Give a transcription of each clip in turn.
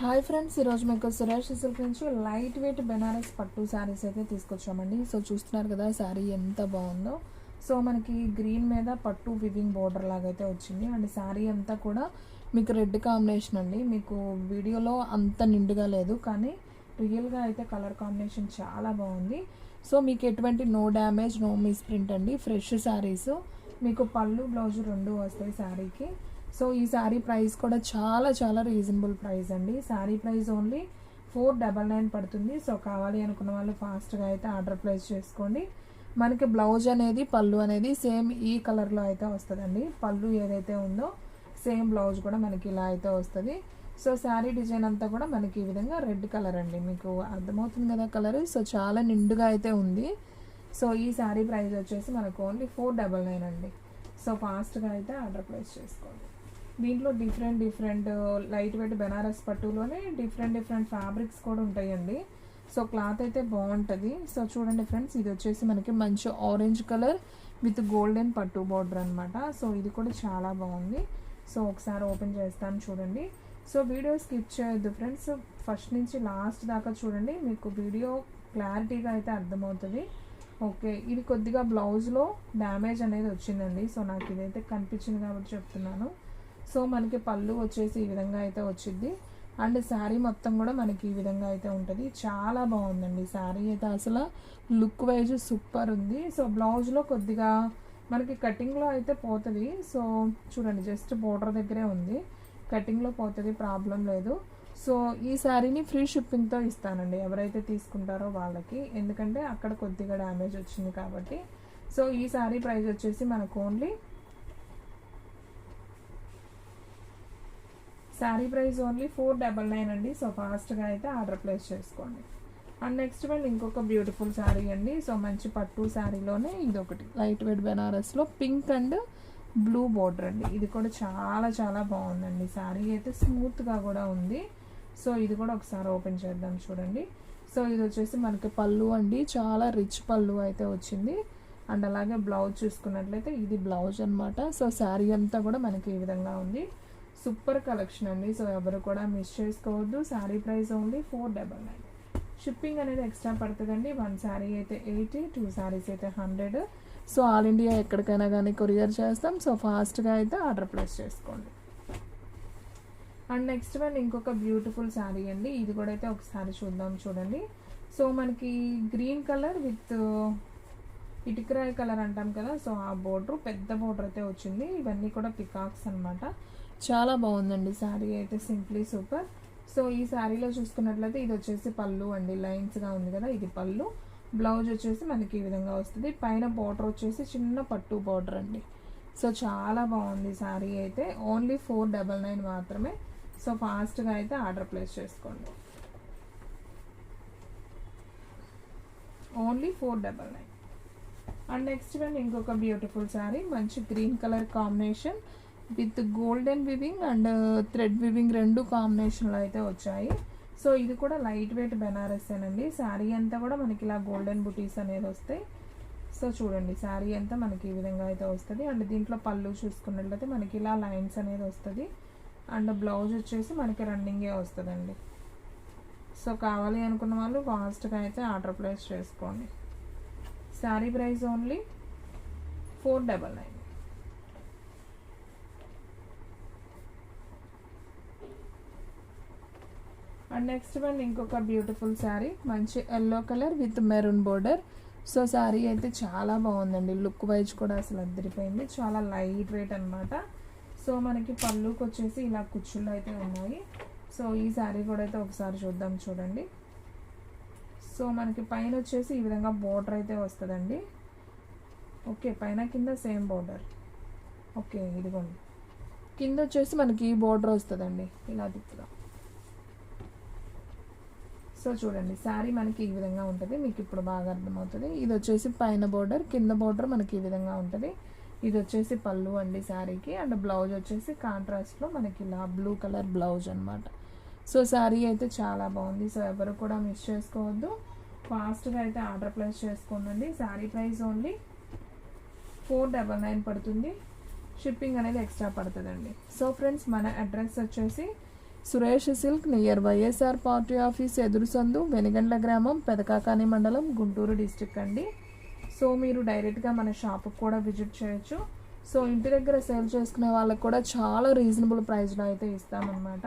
Hi friends, ఈరోజు మీకు Suresh silk నుంచి లైట్ వెయిట్ బెనారస్ పట్టు శారీస్ అయితే తీసుకొచ్చామండి. సో చూస్తున్నారు కదా శారీ ఎంత బాగుందో. సో మనకి గ్రీన్ మీద పట్టు వివింగ్ బోర్డర్ లాగా అయితే వచ్చింది. అండ్ శారీ అంతా కూడా మీకు రెడ్ కాంబినేషన్ అండి. మీకు వీడియోలో అంత నిండుగా లేదు, కానీ రియల్గా అయితే కలర్ కాంబినేషన్ చాలా బాగుంది. సో మీకు ఎటువంటి no damage, no misprint అండి. ఫ్రెష్ శారీస్, మీకు పళ్ళు బ్లౌజ్ రెండు వస్తాయి శారీకి. సో ఈ శారీ ప్రైస్ కూడా చాలా చాలా రీజనబుల్ ప్రైస్ అండి. శారీ ప్రైస్ ఓన్లీ 499 పడుతుంది. సో కావాలి అనుకున్న వాళ్ళు ఫాస్ట్గా అయితే ఆర్డర్ ప్లేస్ చేసుకోండి. మనకి బ్లౌజ్ అనేది, పళ్ళు అనేది సేమ్ ఈ కలర్లో అయితే వస్తుందండి. పళ్ళు ఏదైతే ఉందో సేమ్ బ్లౌజ్ కూడా మనకి ఇలా అయితే వస్తుంది. సో శారీ డిజైన్ అంతా కూడా మనకి ఈ విధంగా రెడ్ కలర్ అండి. మీకు అర్థమవుతుంది కదా కలర్. సో చాలా నిండుగా అయితే ఉంది. సో ఈ శారీ ప్రైస్ వచ్చేసి మనకు ఓన్లీ 499 అండి. సో ఫాస్ట్గా అయితే ఆర్డర్ ప్లేస్ చేసుకోండి. దీంట్లో డిఫరెంట్ లైట్ వెయిట్ బెనారస్ పట్టులోనే డిఫరెంట్ ఫ్యాబ్రిక్స్ కూడా ఉంటాయండి. సో క్లాత్ అయితే బాగుంటుంది. సో చూడండి ఫ్రెండ్స్, ఇది వచ్చేసి మనకి మంచి ఆరెంజ్ కలర్ విత్ గోల్డెన్ పట్టు బార్డర్ అనమాట. సో ఇది కూడా చాలా బాగుంది. సో ఒకసారి ఓపెన్ చేస్తాను చూడండి. సో వీడియో స్కిప్ చేయొద్దు ఫ్రెండ్స్, ఫస్ట్ నుంచి లాస్ట్ దాకా చూడండి, మీకు వీడియో క్లారిటీగా అయితే అర్థమవుతుంది. ఓకే, ఇది కొద్దిగా బ్లౌజ్లో డ్యామేజ్ అనేది వచ్చిందండి. సో నాకు ఇదైతే కనిపించింది కాబట్టి చెప్తున్నాను. సో మనకి పళ్ళు వచ్చేసి ఈ విధంగా అయితే వచ్చింది. అండ్ శారీ మొత్తం కూడా మనకి ఈ విధంగా అయితే ఉంటుంది. చాలా బాగుందండి శారీ అయితే, అసలు లుక్ వైజ్ సూపర్ ఉంది. సో బ్లౌజ్లో కొద్దిగా మనకి కటింగ్లో అయితే పోతుంది. సో చూడండి, జస్ట్ బోర్డర్ దగ్గరే ఉంది, కటింగ్లో పోతుంది, ప్రాబ్లం లేదు. సో ఈ శారీని ఫ్రీ షిప్పింగ్తో ఇస్తానండి ఎవరైతే తీసుకుంటారో వాళ్ళకి, ఎందుకంటే అక్కడ కొద్దిగా డ్యామేజ్ వచ్చింది కాబట్టి. సో ఈ శారీ ప్రైస్ వచ్చేసి మనకు ఓన్లీ శారీ ప్రైస్ ఓన్లీ 499 అండి. సో ఫాస్ట్గా అయితే ఆర్డర్ ప్లేస్ చేసుకోండి. అండ్ నెక్స్ట్ వన్ ఇంకొక బ్యూటిఫుల్ శారీ అండి. సో మంచి పట్టు శారీలోనే ఇదొకటి లైట్ వెయిట్ బెనారస్లో పింక్ అండ్ బ్లూ బోర్డర్ అండి. ఇది కూడా చాలా చాలా బాగుందండి. శారీ అయితే స్మూత్గా కూడా ఉంది. సో ఇది కూడా ఒకసారి ఓపెన్ చేద్దాం చూడండి. సో ఇది వచ్చేసి మనకి పళ్ళు అండి, చాలా రిచ్ పళ్ళు అయితే వచ్చింది. అండ్ అలాగే బ్లౌజ్ చూసుకున్నట్లయితే ఇది బ్లౌజ్ అనమాట. సో శారీ అంతా కూడా మనకి ఈ విధంగా ఉంది. సూపర్ కలెక్షన్ అండి. సో ఎవరు కూడా మిస్ చేసుకోవద్దు. Sari price only 499. షిప్పింగ్ అనేది ఎక్స్ట్రా పడుతుందండి. 1 శారీ అయితే 80, 2 శారీస్ అయితే 100. సో ఆల్ ఇండియా ఎక్కడికైనా కానీ కొరియర్ చేస్తాం. సో ఫాస్ట్గా అయితే ఆర్డర్ ప్లేస్ చేసుకోండి. అండ్ నెక్స్ట్ వన్ ఇంకొక బ్యూటిఫుల్ శారీ అండి. ఇది కూడా అయితే ఒకసారి చూద్దాం చూడండి. సో మనకి గ్రీన్ కలర్ విత్ ఇటుకరాయి కలర్ అంటాం కదా. సో ఆ బోర్డర్, పెద్ద బోర్డర్ అయితే వచ్చింది. ఇవన్నీ కూడా పికాక్స్ అనమాట. చాలా బాగుందండి శారీ అయితే, సింప్లీ సూపర్. సో ఈ శారీలో చూసుకున్నట్లయితే ఇది వచ్చేసి పళ్ళు అండి, లైన్స్గా ఉంది కదా, ఇది పళ్ళు. బ్లౌజ్ వచ్చేసి మనకి ఈ విధంగా వస్తుంది. పైన బార్డర్ వచ్చేసి చిన్న పట్టు బార్డర్ అండి. సో చాలా బాగుంది శారీ అయితే. ఓన్లీ 499 మాత్రమే. సో ఫాస్ట్గా అయితే ఆర్డర్ ప్లేస్ చేసుకోండి. ఓన్లీ 499. అండ్ నెక్స్ట్ వన్ ఇంకొక బ్యూటిఫుల్ శారీ, మంచి green colour combination with golden weaving and thread weaving రెండు కాంబినేషన్లో అయితే వచ్చాయి. సో ఇది కూడా లైట్ వెయిట్ బెనారసేనండి. శారీ అంతా కూడా మనకి ఇలా గోల్డెన్ బుటీస్ అనేది వస్తాయి. సో చూడండి, శారీ అంతా మనకి ఈ విధంగా అయితే వస్తుంది. అండ్ దీంట్లో పళ్ళు చూసుకున్నట్లయితే మనకి ఇలా లైన్స్ అనేది వస్తుంది. అండ్ బ్లౌజ్ వచ్చేసి మనకి రన్నింగే వస్తుందండి. సో కావాలి అనుకున్న వాళ్ళు ఫాస్ట్గా అయితే ఆర్డర్ ప్లేస్ చేసుకోండి. Sari price only 499. And next one ఇంకొక బ్యూటిఫుల్ శారీ, మంచి yellow colour with maroon border. So sari అయితే చాలా బాగుందండి. లుక్ వైజ్ కూడా అసలు అద్దరిపోయింది. చాలా లైట్ వెయిట్ అనమాట. సో మనకి పళ్ళుకి వచ్చేసి ఇలా కుచ్చుళ్ళు అయితే ఉన్నాయి. సో ఈ శారీ కూడా అయితే ఒకసారి చూద్దాం చూడండి. సో మనకి పైన వచ్చేసి ఈ విధంగా బోర్డర్ అయితే వస్తుందండి. ఓకే, పైన కింద సేమ్ బోర్డర్. ఓకే, ఇదిగోండి, కింద వచ్చేసి మనకి ఈ బోర్డర్ వస్తుందండి, ఇలా తిప్పుగా. సో చూడండి, శారీ మనకి ఈ విధంగా ఉంటుంది. మీకు ఇప్పుడు బాగా అర్థమవుతుంది. ఇది వచ్చేసి పైన బోర్డర్, కింద బోర్డర్ మనకి ఈ విధంగా ఉంటుంది. ఇది వచ్చేసి పళ్ళు అండి శారీకి. అండ్ బ్లౌజ్ వచ్చేసి కాంట్రాస్ట్లో మనకి ఇలా బ్లూ కలర్ బ్లౌజ్ అనమాట. సో శారీ అయితే చాలా బాగుంది. సో ఎవరు కూడా మిస్ చేసుకోవద్దు, ఫాస్ట్గా అయితే ఆర్డర్ ప్లేస్ చేసుకోండి. శారీ ప్రైస్ ఓన్లీ 499 పడుతుంది. షిప్పింగ్ అనేది ఎక్స్ట్రా పడుతుందండి. సో ఫ్రెండ్స్, మన అడ్రస్ వచ్చేసి Suresh silk near YSR party office ఎదురు సందు, వెనిగండ్ల గ్రామం, పెదకాకాని మండలం, గుంటూరు డిస్టిక్ అండి. సో మీరు డైరెక్ట్గా మన షాప్కి కూడా విజిట్ చేయొచ్చు. సో ఇంటి దగ్గర సేల్ చేసుకునే వాళ్ళకి కూడా చాలా రీజనబుల్ ప్రైస్లో అయితే ఇస్తామన్నమాట.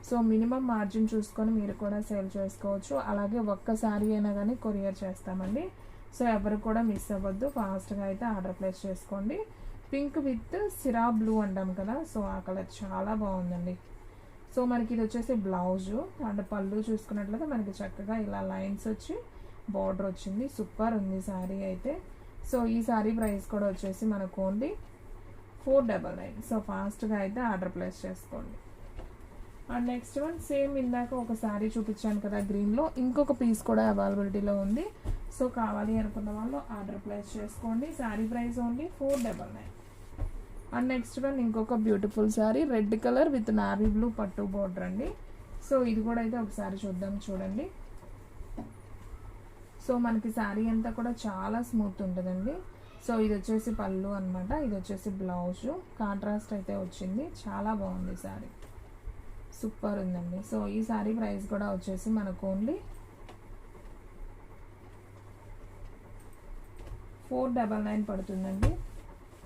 సో మినిమం మార్జిన్ చూసుకొని మీరు కూడా సేల్ చేసుకోవచ్చు. అలాగే ఒక్క శారీ అయినా కానీ కొరియర్ చేస్తామండి. సో ఎవరు కూడా మిస్ అవ్వద్దు, ఫాస్ట్గా అయితే ఆర్డర్ ప్లేస్ చేసుకోండి. పింక్ విత్ సిరా బ్లూ అంటాం కదా, సో ఆ కలర్ చాలా బాగుందండి. సో మనకి ఇది వచ్చేసి బ్లౌజు అండ్ పళ్ళు చూసుకున్నట్లయితే మనకి చక్కగా ఇలా లైన్స్ వచ్చి బార్డర్ వచ్చింది. సూపర్ ఉంది శారీ అయితే. సో ఈ శారీ ప్రైస్ కూడా వచ్చేసి మనకు ఓన్లీ 499. సో ఫాస్ట్గా అయితే ఆర్డర్ ప్లేస్ చేసుకోండి. అండ్ నెక్స్ట్ వన్ సేమ్ ఇందాక ఒక శారీ చూపించాను కదా గ్రీన్లో, ఇంకొక పీస్ కూడా అవైలబిలిటీలో ఉంది. సో కావాలి అనుకున్న వాళ్ళు ఆర్డర్ ప్లేస్ చేసుకోండి. Sari price only 499. And next one ఇంకొక beautiful sari red colour with navy blue పట్టు బోర్డర్ అండి. సో ఇది కూడా అయితే ఒకసారి చూద్దాం, చూడండి. సో మనకి శారీ అంతా కూడా చాలా స్మూత్ ఉంటుందండి. సో ఇది వచ్చేసి పళ్ళు అనమాట, ఇది వచ్చేసి బ్లౌజు కాంట్రాస్ట్ అయితే వచ్చింది. చాలా బాగుంది శారీ, సూపర్ ఉందండి. సో ఈ శారీ ప్రైస్ కూడా వచ్చేసి మనకు ఓన్లీ 499 పడుతుందండి.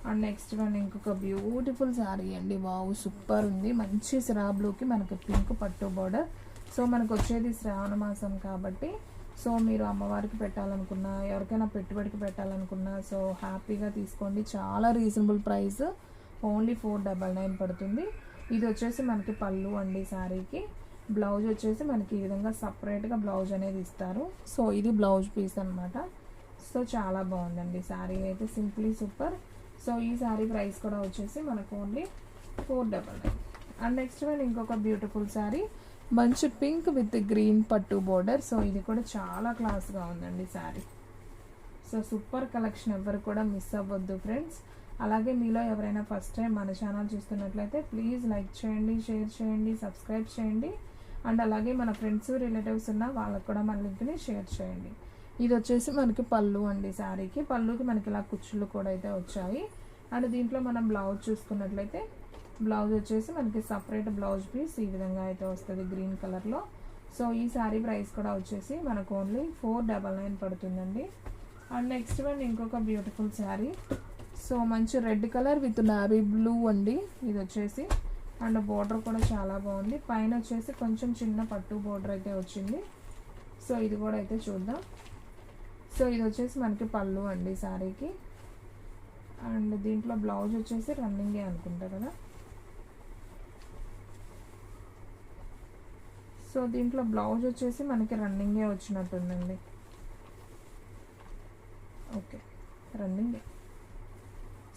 అండ్ నెక్స్ట్ వన్ ఇంకొక బ్యూటిఫుల్ శారీ అండి. వావ్ సూపర్ ఉంది. మంచి సిరా బ్లూకి మనకి పింక్ పట్టు బోర్డర్. సో మనకు వచ్చేది శ్రావణ మాసం కాబట్టి సో మీరు అమ్మవారికి పెట్టాలనుకున్నా, ఎవరికైనా పెట్టుబడికి పెట్టాలనుకున్నా సో హ్యాపీగా తీసుకోండి. చాలా రీజనబుల్ ప్రైస్, ఓన్లీ 499 పడుతుంది. ఇది వచ్చేసి మనకి పళ్ళు అండి శారీకి. బ్లౌజ్ వచ్చేసి మనకి ఈ విధంగా సపరేట్గా బ్లౌజ్ అనేది ఇస్తారు. సో ఇది బ్లౌజ్ పీస్ అనమాట. సో చాలా బాగుందండి శారీ అయితే, సింప్లీ సూపర్. సో ఈ శారీ ప్రైస్ కూడా వచ్చేసి మనకు ఓన్లీ 499. అండ్ నెక్స్ట్ వన్ ఇంకొక బ్యూటిఫుల్ శారీ మంచి పింక్ విత్ గ్రీన్ పట్టు బోర్డర్. సో ఇది కూడా చాలా క్లాస్గా ఉందండి శారీ. సో సూపర్ కలెక్షన్, ఎవరు కూడా మిస్ అవ్వద్దు ఫ్రెండ్స్. అలాగే మీలో ఎవరైనా ఫస్ట్ టైం మన ఛానల్ చూస్తున్నట్లయితే ప్లీజ్ లైక్ చేయండి, షేర్ చేయండి, సబ్స్క్రైబ్ చేయండి. అండ్ అలాగే మన ఫ్రెండ్స్ రిలేటివ్స్ ఉన్న వాళ్ళకు కూడా మన లింక్ని షేర్ చేయండి. ఇది వచ్చేసి మనకి పళ్ళు అండి శారీకి. పళ్ళుకి మనకి ఇలా కుచ్చులు కూడా అయితే వచ్చాయి. అండ్ దీంట్లో మనం బ్లౌజ్ చూసుకున్నట్లయితే బ్లౌజ్ వచ్చేసి మనకి సపరేట్ బ్లౌజ్ పీస్ ఈ విధంగా అయితే వస్తుంది గ్రీన్ కలర్లో. సో ఈ శారీ ప్రైస్ కూడా వచ్చేసి మనకు ఓన్లీ 499 పడుతుందండి. అండ్ నెక్స్ట్ వన్ ఇంకొక బ్యూటిఫుల్ శారీ. సో మంచి red colour with navy blue అండి ఇది వచ్చేసి. అండ్ బోర్డర్ కూడా చాలా బాగుంది. పైన వచ్చేసి కొంచెం చిన్న పట్టు బోర్డర్ అయితే వచ్చింది. సో ఇది కూడా అయితే చూద్దాం. సో ఇది వచ్చేసి మనకి పళ్ళు అండి శారీకి. అండ్ దీంట్లో బ్లౌజ్ వచ్చేసి రన్నింగే అనుకుంటా కదా. సో దీంట్లో బ్లౌజ్ వచ్చేసి మనకి రన్నింగే వచ్చినట్టుందండి. ఓకే రన్నింగే.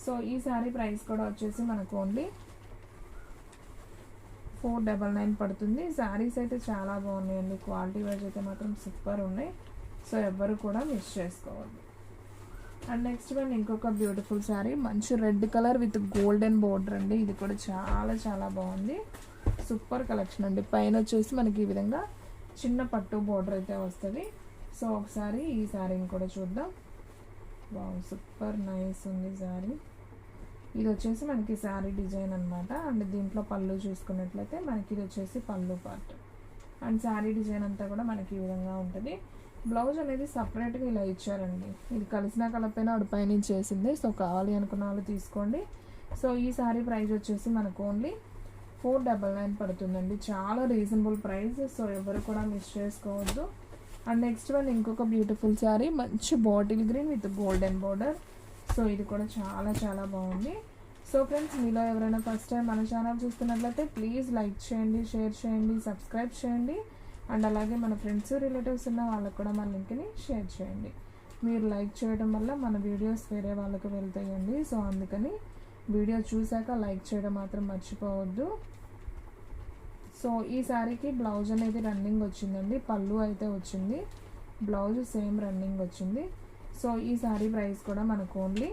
సో ఈ శారీ ప్రైస్ కూడా వచ్చేసి మనకు ఓన్లీ 499 పడుతుంది. శారీస్ అయితే చాలా బాగున్నాయండి, క్వాలిటీ వైజ్ అయితే మాత్రం సూపర్ ఉన్నాయి. సో ఎవ్వరు కూడా మిస్ చేసుకోవద్దు. అండ్ నెక్స్ట్ వన్ ఇంకొక బ్యూటిఫుల్ శారీ మంచి red colour with golden border అండి. ఇది కూడా చాలా చాలా బాగుంది, సూపర్ కలెక్షన్ అండి. పైన వచ్చేసి మనకి ఈ విధంగా చిన్న పట్టు బోర్డర్ అయితే వస్తుంది. సో ఒకసారి ఈ శారీని కూడా చూద్దాం. వావ్ సూపర్ నైస్ ఉంది శారీ. ఇది వచ్చేసి మనకి శారీ డిజైన్ అనమాట. అండ్ దీంట్లో పళ్ళు చూసుకున్నట్లయితే మనకి ఇది వచ్చేసి పళ్ళు పార్ట్. అండ్ శారీ డిజైన్ అంతా కూడా మనకి ఈ విధంగా ఉంటుంది. బ్లౌజ్ అనేది సపరేట్గా ఇలా ఇచ్చారండి. ఇది కలిసినా కలపైనా ఆడు పైనుంచి చేసింది. సో కావాలి అనుకున్న వాళ్ళు తీసుకోండి. సో ఈ శారీ ప్రైస్ వచ్చేసి మనకు ఓన్లీ 499 పడుతుందండి. చాలా రీజనబుల్ ప్రైస్. సో ఎవరు కూడా మిస్ చేసుకోవద్దు. అండ్ నెక్స్ట్ వన్ ఇంకొక బ్యూటిఫుల్ శారీ మంచి bottle green with golden border. So ఇది కూడా చాలా చాలా బాగుంది. సో ఫ్రెండ్స్ మీలో ఎవరైనా ఫస్ట్ టైం మన ఛానల్ చూస్తున్నట్లయితే ప్లీజ్ లైక్ చేయండి, షేర్ చేయండి, సబ్స్క్రైబ్ చేయండి. అండ్ అలాగే మన ఫ్రెండ్స్ రిలేటివ్స్ ఉన్న వాళ్ళకు కూడా మన లింక్ని షేర్ చేయండి. మీరు లైక్ చేయడం వల్ల మన వీడియోస్ వేరే వాళ్ళకి వెళ్తాయండి. సో అందుకని వీడియో చూశాక లైక్ చేయడం మాత్రం మర్చిపోవద్దు. సో ఈ శారీకి బ్లౌజ్ అనేది రన్నింగ్ వచ్చిందండి, పళ్ళు అయితే వచ్చింది, బ్లౌజ్ సేమ్ రన్నింగ్ వచ్చింది. సో ఈ శారీ ప్రైస్ కూడా మనకు ఓన్లీ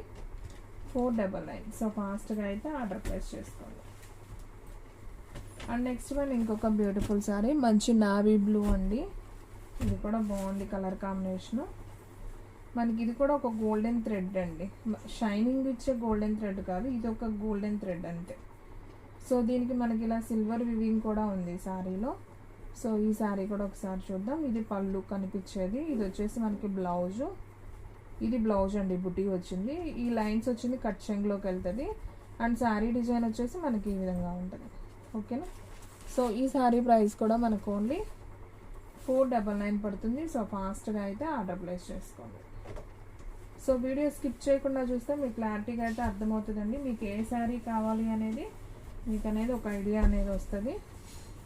499. సో ఫాస్ట్గా అయితే ఆర్డర్ ప్లేస్ చేసుకోండి. అండ్ నెక్స్ట్ వన్ ఇంకొక బ్యూటిఫుల్ శారీ మంచి నావీ బ్లూ అండి. ఇది కూడా బాగుంది కలర్ కాంబినేషను. మనకి ఇది కూడా ఒక గోల్డెన్ థ్రెడ్ అండి, షైనింగ్ ఇచ్చే గోల్డెన్ థ్రెడ్ కాదు, ఇది ఒక గోల్డెన్ థ్రెడ్ అంతే. సో దీనికి మనకి ఇలా సిల్వర్ వివింగ్ కూడా ఉంది శారీలో. సో ఈ శారీ కూడా ఒకసారి చూద్దాం. ఇది పళ్ళు కనిపించేది, ఇది వచ్చేసి మనకి బ్లౌజు, ఇది బ్లౌజ్ అండి, బుటీ వచ్చింది, ఈ లైన్స్ వచ్చింది కట్ చెంగ్లోకి వెళ్తుంది. అండ్ శారీ డిజైన్ వచ్చేసి మనకి ఈ విధంగా ఉంటుంది. ఓకేనా. సో ఈ శారీ ప్రైస్ కూడా మనకు ఓన్లీ 499 పడుతుంది. సో ఫాస్ట్గా అయితే ఆర్డర్ ప్లేస్ చేసుకోండి. సో వీడియో స్కిప్ చేయకుండా చూస్తే మీకు క్లారిటీగా అయితే అర్థమవుతుందండి, మీకు ఏ శారీ కావాలి అనేది మీకు అనేది ఒక ఐడియా అనేది వస్తుంది.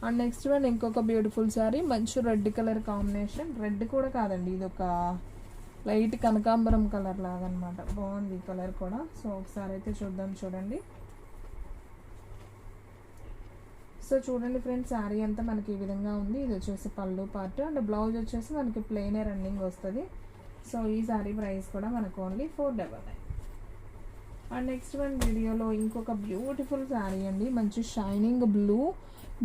అండ్ నెక్స్ట్ వన్ ఇంకొక బ్యూటిఫుల్ శారీ, మంచి రెడ్ కలర్ కాంబినేషన్, రెడ్ కూడా కాదండి, ఇది ఒక లైట్ కనకాంబరం కలర్ లాగా అనమాట. బాగుంది ఈ కలర్ కూడా. సో ఒకసారి అయితే చూద్దాం, చూడండి. సో చూడండి ఫ్రెండ్స్, శారీ అంతా మనకి ఈ విధంగా ఉంది. ఇది వచ్చేసి పళ్ళు పార్ట్ అండ్ బ్లౌజ్ వచ్చేసి మనకి ప్లెయిన్ రన్నింగ్ వస్తుంది. సో ఈ శారీ ప్రైస్ కూడా మనకు ఓన్లీ 499. అండ్ నెక్స్ట్ వన్ వీడియోలో ఇంకొక బ్యూటిఫుల్ శారీ అండి, మంచి షైనింగ్ బ్లూ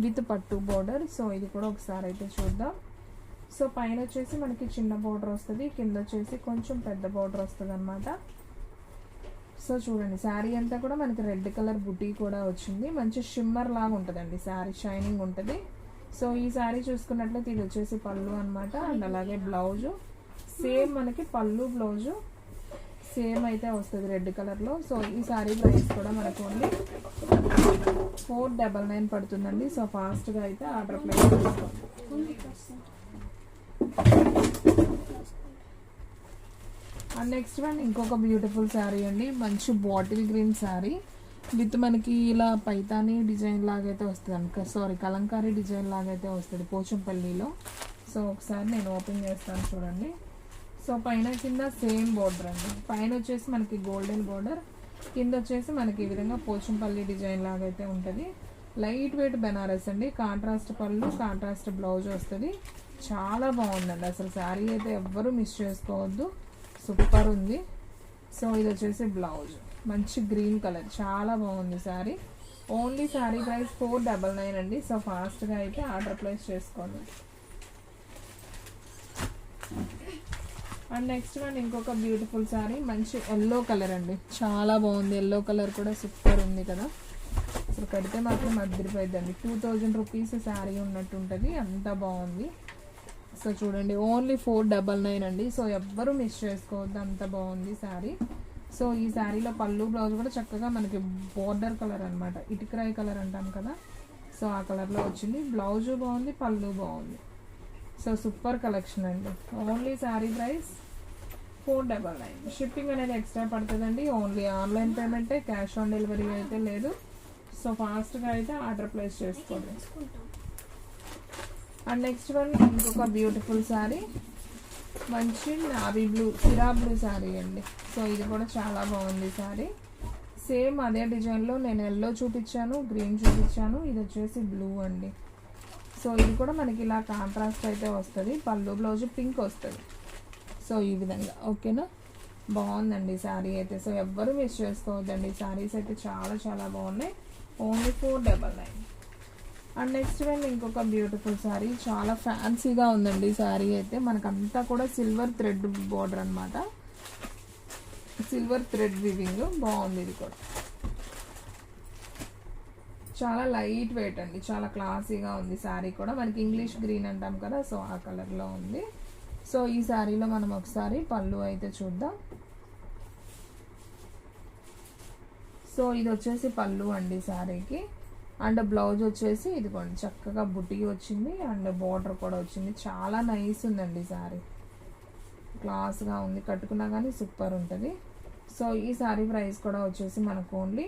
విత్ పట్టు బోర్డర్. సో ఇది కూడా ఒకసారి అయితే చూద్దాం. సో పైన వచ్చేసి మనకి చిన్న బోర్డర్ వస్తుంది, కింద వచ్చేసి కొంచెం పెద్ద బోర్డర్ వస్తుంది అనమాట. సో చూడండి, శారీ అంతా కూడా మనకి రెడ్ కలర్ బుటీ కూడా వచ్చింది, మంచి షిమ్మర్ లాగా ఉంటుందండి శారీ, షైనింగ్ ఉంటుంది. సో ఈ శారీ చూసుకున్నట్లయితే ఇది వచ్చేసి పళ్ళు అనమాట. అండ్ అలాగే బ్లౌజు సేమ్ మనకి పళ్ళు బ్లౌజు సేమ్ అయితే వస్తుంది రెడ్ కలర్లో. సో ఈ శారీ ప్రైస్ కూడా మనకు ఓన్లీ 499 పడుతుందండి. సో ఫాస్ట్గా అయితే ఆర్డర్ ప్లేస్ చేసుకోండి. అండ్ నెక్స్ట్ వన్ ఇంకొక బ్యూటిఫుల్ శారీ అండి, మంచి బాటిల్ గ్రీన్ శారీ విత్ మనకి ఇలా పైతానీ డిజైన్ లాగైతే వస్తుంది, సారీ కలంకారీ డిజైన్ లాగైతే వస్తుంది పోచంపల్లిలో. సో ఒకసారి నేను ఓపెన్ చేస్తాను చూడండి. సో పైన కింద సేమ్ బోర్డర్ అండి, పైన వచ్చేసి మనకి గోల్డెన్ బోర్డర్, కింద వచ్చేసి మనకి ఈ విధంగా పోచంపల్లి డిజైన్ లాగైతే ఉంటుంది. లైట్ వెయిట్ బెనారస్ అండి, కాంట్రాస్ట్ పళ్ళు కాంట్రాస్ట్ బ్లౌజ్ వస్తుంది. చాలా బాగుందండి అసలు శారీ అయితే ఎవ్వరూ మిస్ చేసుకోవద్దు, సూపర్ ఉంది. సో ఇది వచ్చేసి బ్లౌజ్ మంచి గ్రీన్ కలర్, చాలా బాగుంది శారీ. ఓన్లీ శారీ ప్రైస్ 499 అండి. సో ఫాస్ట్గా అయితే ఆర్డర్ ప్లేస్ చేసుకోండి. అండ్ నెక్స్ట్ వన్ ఇంకొక బ్యూటిఫుల్ శారీ, మంచి ఎల్లో కలర్ అండి, చాలా బాగుంది. ఎల్లో కలర్ కూడా సూపర్ ఉంది కదా, అసలు కడితే మాత్రం అదిరిపోయిందండి. 2000 రూపీస్ శారీ ఉన్నట్టు ఉంటుంది, అంత బాగుంది. సో చూడండి, ఓన్లీ 499 అండి. సో ఎవ్వరూ మిస్ చేసుకోవద్దు, అంత బాగుంది శారీ. సో ఈ శారీలో పళ్ళు బ్లౌజ్ కూడా చక్కగా మనకి బోర్డర్ కలర్ అనమాట, ఇటుకరాయి కలర్ అంటాం కదా, సో ఆ కలర్లో వచ్చింది. బ్లౌజు బాగుంది, పళ్ళు బాగుంది. సో సూపర్ కలెక్షన్ అండి. Only sari price 499. షిప్పింగ్ అనేది ఎక్స్ట్రా పడుతుందండి, ఓన్లీ ఆన్లైన్ పేమెంటే, క్యాష్ ఆన్ డెలివరీ అయితే లేదు. సో ఫాస్ట్గా అయితే ఆర్డర్ ప్లేస్ చేసుకోండి. అండ్ నెక్స్ట్ వన్ ఇంకొక బ్యూటిఫుల్ శారీ, మంచి నావీ బ్లూ సిరా బ్లూ శారీ అండి. సో ఇది కూడా చాలా బాగుంది శారీ, సేమ్ అదే డిజైన్లో నేను ఎల్లో చూపించాను, గ్రీన్ చూపించాను, ఇది వచ్చేసి బ్లూ అండి. సో ఇది కూడా మనకి ఇలా కాంట్రాస్ట్ అయితే వస్తుంది, పళ్ళు బ్లౌజ్ పింక్ వస్తుంది. సో ఈ విధంగా ఓకేనా, బాగుందండి శారీ అయితే. సో ఎవ్వరూ మిస్ చేసుకోవద్దండి, శారీస్ అయితే చాలా చాలా బాగున్నాయి. ఓన్లీ 499. అండ్ నెక్స్ట్ వన్ ఇంకొక బ్యూటిఫుల్ శారీ, చాలా ఫ్యాన్సీగా ఉందండి శారీ అయితే. మనకంతా కూడా సిల్వర్ థ్రెడ్ బోర్డర్ అనమాట, సిల్వర్ థ్రెడ్ వివింగ్, బాగుంది. ఇది కూడా చాలా లైట్ వెయిట్ అండి, చాలా క్లాసీగా ఉంది శారీ కూడా. మనకి ఇంగ్లీష్ గ్రీన్ అంటాం కదా, సో ఆ కలర్లో ఉంది. సో ఈ శారీలో మనం ఒకసారి పళ్ళు అయితే చూద్దాం. సో ఇది వచ్చేసి పళ్ళు అండి శారీకి. అండ్ బ్లౌజ్ వచ్చేసి ఇదిగోండి చక్కగా బుట్టి వచ్చింది, అండ్ బార్డర్ కూడా వచ్చింది. చాలా నైస్ ఉందండి శారీ, క్లాస్గా ఉంది, కట్టుకున్నా కానీ సూపర్ ఉంటుంది. సో ఈ శారీ ప్రైస్ కూడా వచ్చేసి మనకు ఓన్లీ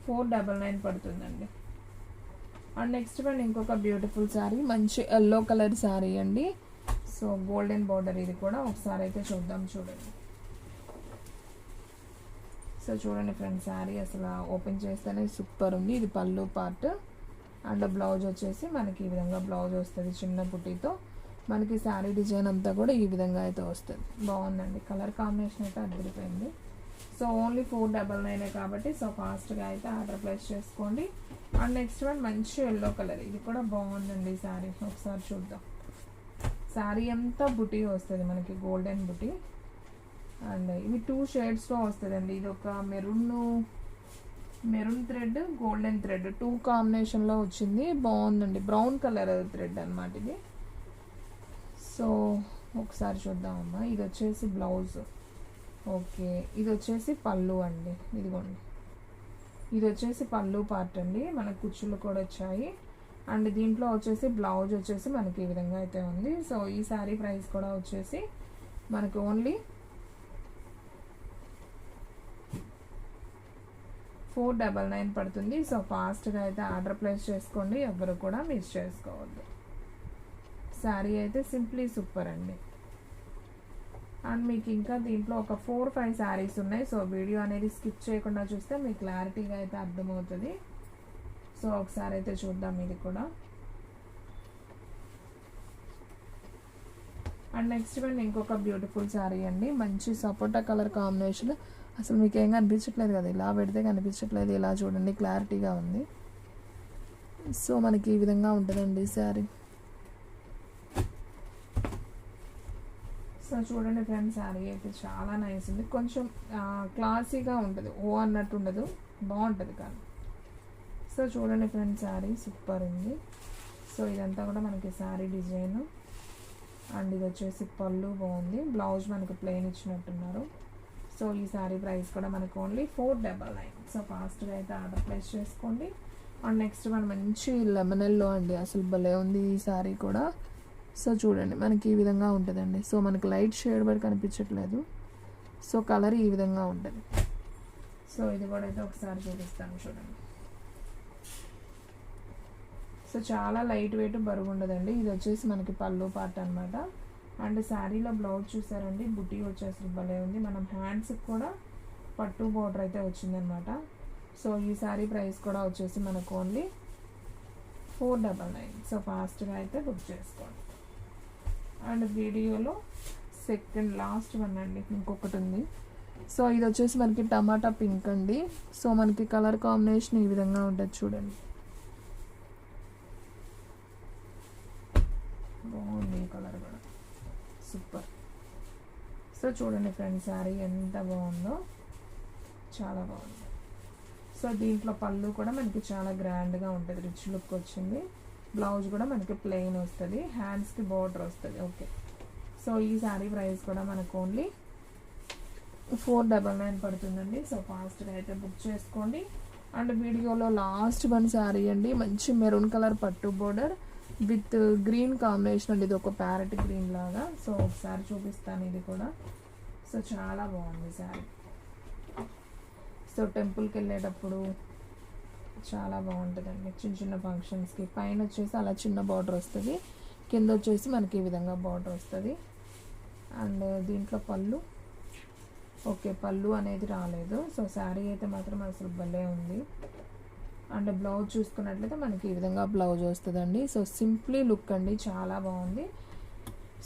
499 పడుతుందండి. అండ్ నెక్స్ట్ వన్ ఇంకొక బ్యూటిఫుల్ శారీ, మంచి ఎల్లో కలర్ శారీ అండి. సో గోల్డెన్ బార్డర్, ఇది కూడా ఒకసారి అయితే చూద్దాం చూడండి. సో చూడండి ఫ్రెండ్స్, శారీ అసలు ఓపెన్ చేస్తేనే సూపర్ ఉంది. ఇది పళ్ళు పార్ట్ అండ్ బ్లౌజ్ వచ్చేసి మనకి ఈ విధంగా బ్లౌజ్ వస్తుంది చిన్న బుట్టితో. మనకి శారీ డిజైన్ అంతా కూడా ఈ విధంగా అయితే వస్తుంది, బాగుందండి. కలర్ కాంబినేషన్ అయితే అదిరిపోయింది. సో ఓన్లీ 499 కాబట్టి సో ఫాస్ట్గా అయితే ఆర్డర్ ప్లేస్ చేసుకోండి. అండ్ నెక్స్ట్ వన్ మంచి ఎల్లో కలర్, ఇది కూడా బాగుందండి శారీ, ఒకసారి చూద్దాం. శారీ అంతా బుటీ వస్తుంది మనకి, గోల్డెన్ బుటీ. అండ్ ఇవి 2 షేడ్స్లో వస్తుందండి, ఇది ఒక maroon maroon thread, golden thread 2 కాంబినేషన్లో వచ్చింది. బాగుందండి, బ్రౌన్ కలర్ థ్రెడ్ అనమాట ఇది. సో ఒకసారి చూద్దామమ్మా. ఇది వచ్చేసి బ్లౌజ్. ఓకే, ఇది వచ్చేసి పళ్ళు అండి. ఇదిగోండి, ఇది వచ్చేసి పళ్ళు పార్ట్ అండి. మనకు కుచ్చులు కూడా వచ్చాయి. అండ్ దీంట్లో వచ్చేసి బ్లౌజ్ వచ్చేసి మనకి ఈ విధంగా అయితే ఉంది. సో ఈ శారీ ప్రైస్ కూడా వచ్చేసి మనకు ఓన్లీ 499 పడుతుంది. సో ఫాస్ట్గా అయితే ఆర్డర్ ప్లేస్ చేసుకోండి, ఎవరు కూడా మిస్ చేసుకోవద్దు. శారీ అయితే సింప్లీ సూపర్ అండి. అండ్ మీకు ఇంకా దీంట్లో ఒక 4-5 శారీస్ ఉన్నాయి. సో వీడియో అనేది స్కిప్ చేయకుండా చూస్తే మీకు క్లారిటీగా అయితే అర్థమవుతుంది. సో ఒకసారి అయితే చూద్దాం ఇది కూడా. అండ్ నెక్స్ట్ వన్ ఇంకొక బ్యూటిఫుల్ శారీ అండి. మంచి సపోటా కలర్ కాంబినేషన్. అసలు మీకు ఏం కనిపించట్లేదు కదా, ఇలా పెడితే కనిపించట్లేదు. ఇలా చూడండి, క్లారిటీగా ఉంది. సో మనకి ఈ విధంగా ఉంటుందండి శారీ. సో చూడండి ఫ్రెండ్స్, శారీ అయితే చాలా నైస్ ఉంది. కొంచెం క్లాసీగా ఉంటుంది, ఓ అన్నట్టు ఉండదు, బాగుంటుంది కానీ. సో చూడండి ఫ్రెండ్స్, శారీ సూపర్ ఉంది. సో ఇదంతా కూడా మనకి శారీ డిజైన్. అండ్ ఇది వచ్చేసి పళ్ళు బాగుంది, బ్లౌజ్ మనకు ప్లెయిన్ ఇచ్చినట్టున్నారు. సో ఈ శారీ ప్రైస్ కూడా మనకు ఓన్లీ 499. సో ఫాస్ట్గా అయితే ఆర్డర్ ప్లేస్ చేసుకోండి. అండ్ నెక్స్ట్ మన మంచి లెమన్ ఎల్లో అండి, అసలు భలే ఉంది ఈ శారీ కూడా. సో చూడండి, మనకి ఈ విధంగా ఉంటుందండి. సో మనకి లైట్ షేడ్ పడి కనిపించట్లేదు. సో కలర్ ఈ విధంగా ఉంటుంది. సో ఇది కూడా అయితే ఒకసారి చూపిస్తాను చూడండి. సో చాలా లైట్ వెయిట్, బరువు ఉండదండి. ఇది వచ్చేసి మనకి పళ్ళు పార్ట్ అనమాట. అండ్ శారీలో బ్లౌజ్ చూసారండి, బుట్టి వచ్చేసి భలే ఉంది. మనం హ్యాండ్స్కి కూడా పట్టు బోర్డర్ అయితే వచ్చిందనమాట. సో ఈ శారీ ప్రైస్ కూడా వచ్చేసి మనకు ఓన్లీ 499. సో ఫాస్ట్గా అయితే బుక్ చేసుకోండి. అండ్ వీడియోలో సెకండ్ లాస్ట్ వన్ అండి, ఇంకొకటి ఉంది. సో ఇది వచ్చేసి మనకి టమాటా పింక్ అండి. సో మనకి కలర్ కాంబినేషన్ ఈ విధంగా ఉంటుంది చూడండి. బాగుంది ఈ కలర్ కూడా, సూపర్. సో చూడండి ఫ్రెండ్స్, శారీ ఎంత బాగుందో, చాలా బాగుంది. సో దీంట్లో పళ్ళు కూడా మనకి చాలా గ్రాండ్గా ఉంటుంది, రిచ్ లుక్ వచ్చింది. బ్లౌజ్ కూడా మనకి ప్లెయిన్ వస్తుంది, హ్యాండ్స్కి బార్డర్ వస్తుంది. ఓకే, సో ఈ శారీ ప్రైస్ కూడా మనకు ఓన్లీ 499 పడుతుందండి. సో ఫాస్ట్గా అయితే బుక్ చేసుకోండి. అండ్ వీడియోలో లాస్ట్ వన్ శారీ అండి, మంచి మెరూన్ కలర్ పట్టు బోర్డర్ విత్ గ్రీన్ కాంబినేషన్ అండి. ఇది ఒక ప్యారెట్ గ్రీన్ లాగా. సో ఒకసారి చూపిస్తాను ఇది కూడా. సో చాలా బాగుంది శారీ. సో టెంపుల్కి వెళ్ళేటప్పుడు చాలా బాగుంటుందండి, చిన్న చిన్న ఫంక్షన్స్కి. పైన వచ్చేసి అలా చిన్న బార్డర్ వస్తుంది, కింద వచ్చేసి మనకి ఈ విధంగా బార్డర్ వస్తుంది. అండ్ దీంట్లో పళ్ళు, ఓకే పళ్ళు అనేది రాలేదు. సో శారీ అయితే మాత్రం అసలు భలే ఉంది. అండ్ బ్లౌజ్ చూసుకున్నట్లయితే మనకి ఈ విధంగా బ్లౌజ్ వస్తుందండి. సో సింప్లీ లుక్ అండి, చాలా బాగుంది.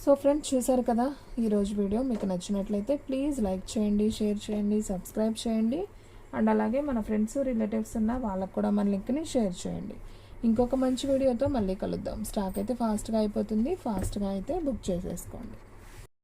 సో ఫ్రెండ్స్ చూసారు కదా ఈరోజు వీడియో. మీకు నచ్చినట్లయితే ప్లీజ్ లైక్ చేయండి, షేర్ చేయండి, సబ్స్క్రైబ్ చేయండి. అండ్ అలాగే మన ఫ్రెండ్స్ రిలేటివ్స్ ఉన్న వాళ్ళకు కూడా మన లింక్ని షేర్ చేయండి. ఇంకొక మంచి వీడియోతో మళ్ళీ కలుద్దాం. స్టాక్ అయితే ఫాస్ట్గా అయిపోతుంది, ఫాస్ట్గా అయితే బుక్ చేసేసుకోండి.